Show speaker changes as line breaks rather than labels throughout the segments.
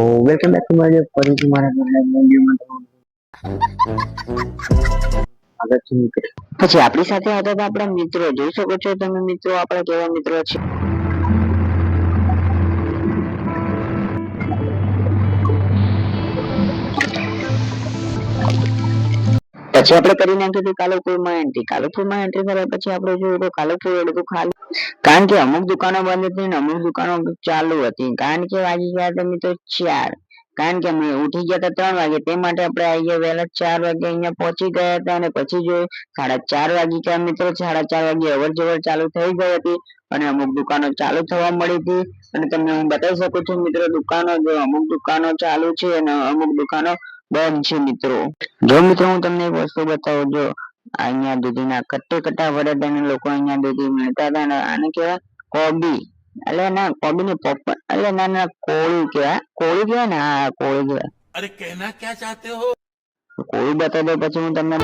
Welcome back to my ફરીથી મારા વિડીયોમાં સ્વાગત છે મિત્રો। પછી આપણી સાથે હતા તો આપણા મિત્રો, જોઈ શકો છો તમે મિત્રો આપણા કેવા મિત્રો છે। પછી આપણે કરી નાખ્યું હતું કાલુપુરમાં એન્ટ્રી। કાલુપુરમાં એન્ટ્રી કર્યા પછી આપણે જોયું તો કાલુપુર એટલું ખાલી, કારણ કે અમુક દુકાનો બંધ હતી ને અમુક દુકાનો ચાલુ હતી। કારણ કે વાગી ગયા હતા મિત્રો 4, કારણ કે અમે ઉઠી ગયા હતા 3 વાગે, તે માટે આપણે આવી ગયા વહેલા 4 વાગે અહીંયા પહોંચી ગયા હતા। અને પછી જો 4:30 વાગી ગયા મિત્રો, 4:30 વાગે અવર જવર ચાલુ થઈ ગઈ હતી અને અમુક દુકાનો ચાલુ થવા મળી હતી। અને તમને હું બતાવી શકું છું મિત્રો દુકાનો, જો અમુક દુકાનો ચાલુ છે અને અમુક દુકાનો બંધ છે મિત્રો। જો મિત્રો હું તમને એક વસ્તુ બતાવું, જો અહીંયા દૂધીના કટ્ટા વડાના લોકો અહીંયા દૂધી મળતા હતા ને આને કહેવાય કોબી, એટલે ના કોબી ને પોપર, એટલે ના કોળું કહેવાય, કોળું કહેવાય ને, હા કોળું કહેવાય।
अरे कहना क्या चाहते हो?
કોળું બતાવી દો પછી હું તમને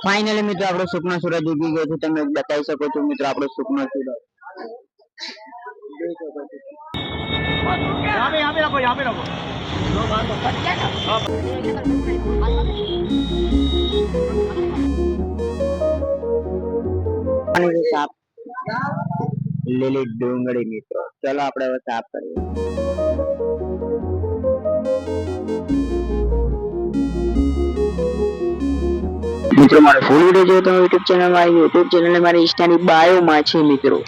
ફાઇનલી મિત્રો આપણો સુખનો સૂરજ ઉગી ગયો છે, તમે બતાવી શકો છો મિત્રો આપણો સુખનો સૂરજ।
यहाँ पे रखो, यहाँ पे रखो।
સાફ લીલી ડુંગળી મિત્રો, ચલો આપણે હવે સાફ કરીએ। મિત્રો મારો ફૂલ વિડીયો જોયો તો યુટ્યુબ ચેનલ મારી ઇન્સ્ટાની બાયોમાં છે મિત્રો।